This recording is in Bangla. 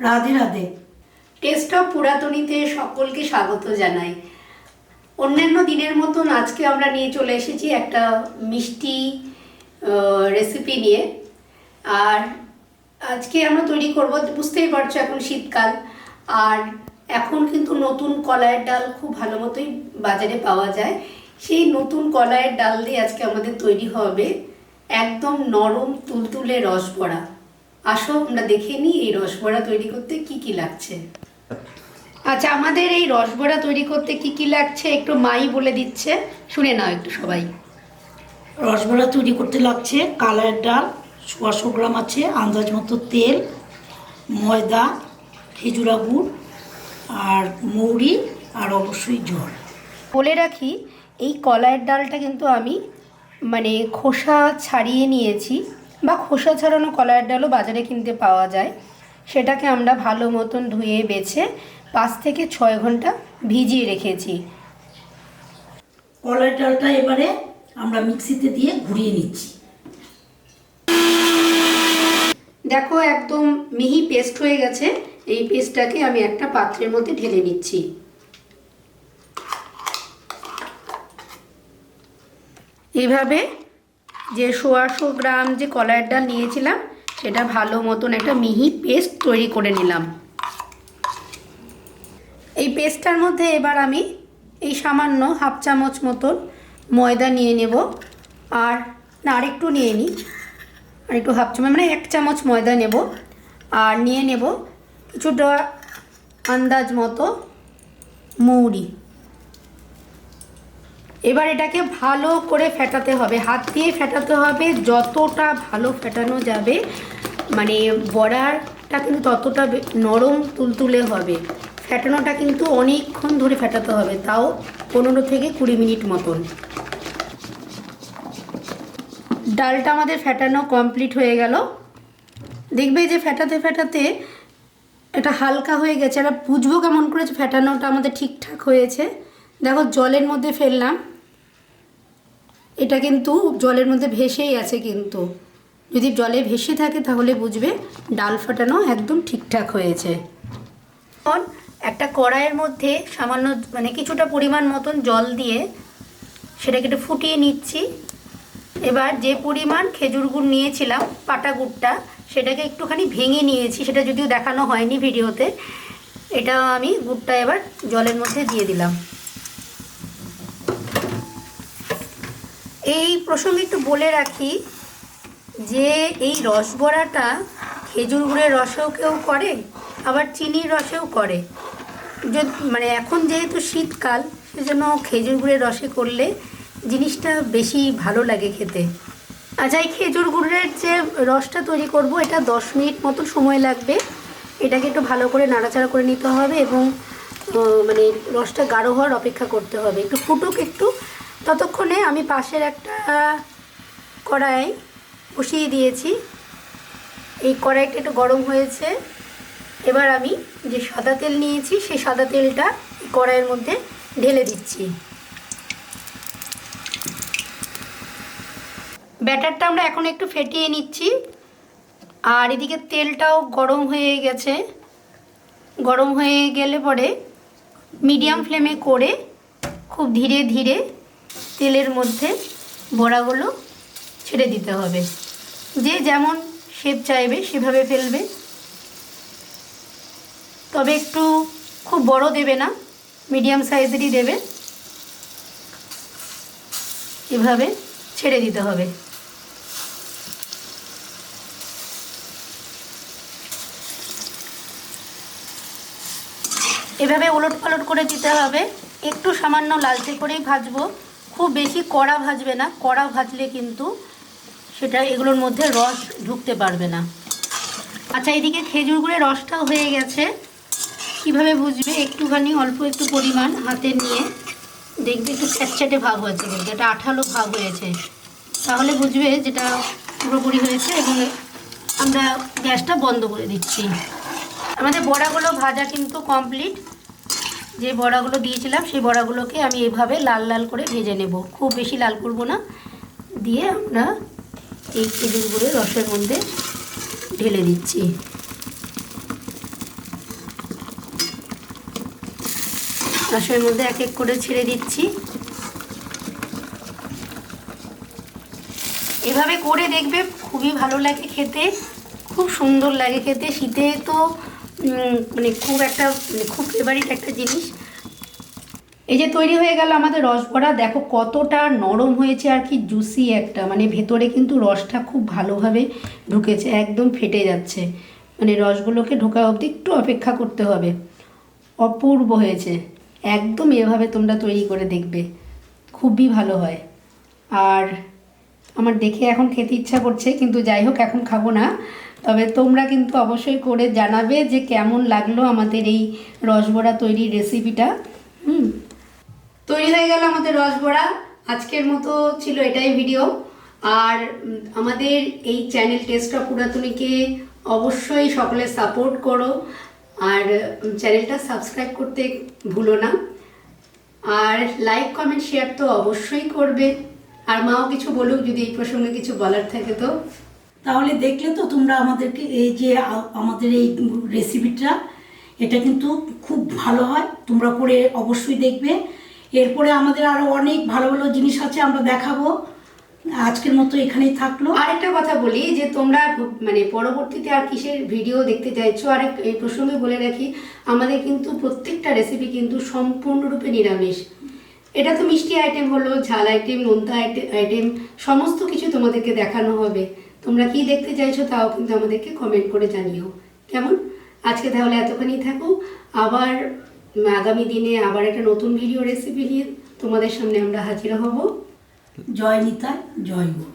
রাধে রাধে। টেস্ট অফ পুরাতনীতে সকলকে স্বাগত জানাই। অন্যান্য দিনের মতন আজকে আমরা নিয়ে চলে এসেছি একটা মিষ্টি রেসিপি নিয়ে। আর আজকে আমরা তৈরি করব, বুঝতেই পারছো এখন শীতকাল, আর এখন কিন্তু নতুন কলাইয়ের ডাল খুব ভালো মতোই বাজারে পাওয়া যায়। সেই নতুন কলাইয়ের ডাল দিয়ে আজকে আমাদের তৈরি হবে একদম নরম তুলতুলে রসবড়া। আসো আমরা দেখে নিই এই রসবড়া তৈরি করতে কি কি লাগছে। আচ্ছা, আমাদের এই রসবড়া তৈরি করতে কি কি লাগছে একটু মাই বলে দিচ্ছে, শুনে নাও একটু সবাই। রসবড়া তৈরি করতে লাগছে কালার ডাল 100 গ্রাম আছে, আন্দাজ মতো তেল, ময়দা, খেজুরা গুড় আর মৌরি আর অবশ্যই জল। বলে রাখি, এই কলাইয়ের ডালটা কিন্তু আমি খোসা ছাড়িয়ে নিয়েছি, বা খোসা ছাড়ানো কলাইয়ের ডালও বাজারে কিনতে পাওয়া যায়। সেটাকে আমরা ভালো মতন ধুয়ে বেছে 5 থেকে 6 ঘন্টা ভিজিয়ে রেখেছি। কলার ডালটা এবারে আমরা মিক্সিতে দিয়ে ঘুরিয়ে নিচ্ছি। দেখো একদম মিহি পেস্ট হয়ে গেছে। এই পেস্টটাকে আমি একটা পাত্রের মধ্যে ঢেলে নিচ্ছি। এইভাবে যে 100 গ্রাম যে কলাইয়ের ডাল নিয়েছিলাম সেটা ভালো মতন একটা মিহি পেস্ট তৈরি করে নিলাম। এই পেস্টটার মধ্যে এবার আমি এই সামান্য হাফ চামচ মতন ময়দা নিয়ে নেব, আর আরেকটু নিয়ে নিই, আর একটু হাফ চামচ 1 চামচ ময়দা নেব, আর নিয়ে নেব কিছুটা আন্দাজ মতো মৌরি। এবার এটাকে ভালো করে ফেটাতে হবে, হাত দিয়ে ফেটাতে হবে, যতটা ভালো ফেটানো যাবে বড়াটা কিন্তু ততটা নরম তুলতুলে হবে। ফেটানোটা কিন্তু অনেকক্ষণ ধরে ফেটাতে হবে, তাও 15 থেকে 20 মিনিট মতন। ডালটা আমাদের ফেটানো কমপ্লিট হয়ে গেল। দেখবে যে ফেটাতে ফেটাতে এটা হালকা হয়ে গেছে। আর বুঝবো কেমন করে ফেটানোটা আমাদের ঠিকঠাক হয়েছে, দেখো জলের মধ্যে ফেললাম, এটা কিন্তু জলের মধ্যে ভেসেই আছে। কিন্তু যদি জলে ভেসে থাকে তাহলে বুঝবে ডাল ফাটানো একদম ঠিকঠাক হয়েছে। এখন একটা কড়াইয়ের মধ্যে সামান্য কিছুটা পরিমাণ মতন জল দিয়ে সেটাকে একটু ফুটিয়ে নিচ্ছি। এবার যে পরিমাণ খেজুর গুড় নিয়েছিলাম, পাটা গুড়টা, সেটাকে একটুখানি ভেঙে নিয়েছি, সেটা যদিও দেখানো হয়নি ভিডিওতে। এটা আমি গুড়টা এবার জলের মধ্যে দিয়ে দিলাম। এই প্রসঙ্গে একটু বলে রাখি যে এই রসবড়াটা খেজুর গুড়ের রসেও কেউ করে, আবার চিনির রসেও করে। এখন যেহেতু শীতকাল, সেজন্য খেজুর গুড়ের রসে করলে জিনিসটা বেশি ভালো লাগে খেতে। আচ্ছা, এই খেজুর গুড়ের যে রসটা তৈরি করব, এটা 10 মিনিট মতো সময় লাগবে। এটাকে একটু ভালো করে নাড়াচাড়া করে নিতে হবে এবং রসটা গাঢ় হওয়ার অপেক্ষা করতে হবে। একটু ফুটুক একটু, ততক্ষণে আমি পাশের একটা কড়াই বসিয়ে দিয়েছি। এই কড়াইটা একটু গরম হয়েছে। এবার আমি যে সাদা তেল নিয়েছি সেই সাদা তেলটা এই কড়াইয়ের মধ্যে ঢেলে দিচ্ছি। ব্যাটারটা আমরা এখন একটু ফেটিয়ে নিচ্ছি। আর এদিকে তেলটাও গরম হয়ে গেছে। গরম হয়ে গেলে পরে মিডিয়াম ফ্লেমে করে খুব ধীরে ধীরে তেলের মধ্যে বড়াগুলো ছেড়ে দিতে হবে। যে যেমন শেপ চাইবে সেভাবে ফেলবে, তবে একটু খুব বড় দেবে না, মিডিয়াম সাইজেরই দেবে। এভাবে ছেড়ে দিতে হবে। এভাবে ওলট পালট করে দিতে হবে। একটু সামান্য লালচে করেই ভাজবো, খুব বেশি কড়া ভাজবে না। কড়া ভাজলে কিন্তু সেটা এগুলোর মধ্যে রস ঢুকতে পারবে না। আচ্ছা, এদিকে খেজুর গুড়ের রসটাও হয়ে গেছে। কিভাবে বুঝবে? একটুখানি অল্প একটু পরিমাণ হাতে নিয়ে দেখবে একটু চ্যাটচ্যাটে ভাব হয়েছে, কিন্তু এটা আঠালো ভাব হয়েছে, তাহলে বুঝবে যেটা পুরোপুরি হয়েছে। এবং আমরা গ্যাসটা বন্ধ করে দিচ্ছি। আমাদের বড়াগুলো ভাজা কিন্তু কমপ্লিট। যে বড়াগুলো দিয়েছিলাম সেই বড়াগুলোকে আমি এভাবে লাল লাল করে ভেজে নেব, খুব বেশি লাল করব না। দিয়ে আমরা এই খেজুর গুড়ের রসের মধ্যে ঢেলে দিচ্ছি। রসের মধ্যে এক এক করে ছেড়ে দিচ্ছি। এভাবে করে দেখবে, খুবই ভালো লাগে খেতে, খুব সুন্দর লাগে খেতে। শীতে তো মানে খুব ফেভারিট একটা জিনিস। এই যে তৈরি হয়ে গেল আমাদের রসবড়া। দেখো কতটা নরম হয়েছে আর কি জুসি একটা, মানে ভেতরে কিন্তু রসটা খুব ভালোভাবে ঢুকেছে, একদম ফেটে যাচ্ছে। মানে রসগুলোকে ঢোকা অবধি একটু অপেক্ষা করতে হবে। অপূর্ব হয়েছে, একদম এভাবে তোমরা তৈরি করে দেখবে, খুবই ভালো হয়। আর আমার দেখে এখন খেতে ইচ্ছা করছে, কিন্তু যাই হোক এখন খাবো না। তবে তোমরা কিন্তু অবশ্যই করে জানাবে যে কেমন লাগলো আমাদের এই রসবড়া তৈরির রেসিপিটা। তৈরি হয়ে গেল আমাদের রসবড়া। আজকের মতো ছিল এটাই ভিডিও। আর আমাদের এই চ্যানেল টেস্ট অফ পুরাতনীকে অবশ্যই সকলে সাপোর্ট করো, আর চ্যানেলটা সাবস্ক্রাইব করতে ভুলো না। আর লাইক কমেন্ট শেয়ার তো অবশ্যই করবে। আর মাও কিছু বলুক যদি এই প্রসঙ্গে কিছু বলার থাকে তো। তাহলে দেখলে তো তোমরা আমাদেরকে এই যে আমাদের এই রেসিপিটা, এটা কিন্তু খুব ভালো হয়, তোমরা করে অবশ্যই দেখবে। এরপরে আমাদের আরও অনেক ভালো ভালো জিনিস আছে, আমরা দেখাবো। আজকের মতো এখানেই থাকলো। আর একটা কথা বলি যে তোমরা মানে পরবর্তীতে আর কিসের ভিডিও দেখতে চাইছো, আর এই প্রসঙ্গে বলে রাখি, আমাদের কিন্তু প্রত্যেকটা রেসিপি কিন্তু সম্পূর্ণরূপে নিরামিষ। এটা তো মিষ্টি আইটেম হলো, ঝাল আইটেম, নোনতা আইটেম, সমস্ত কিছু তোমাদেরকে দেখানো হবে। তোমরা কি দেখতে চাইছো তাও কিন্তু আমাদেরকে কমেন্ট করে জানিও, কেমন? আজকে তাহলে এতখানি থাকো। আবার আগামী দিনে আবার একটা নতুন ভিডিও রেসিপি নিয়ে তোমাদের সামনে আমরা হাজির হব। জয় নিতাই, জয় গুরু।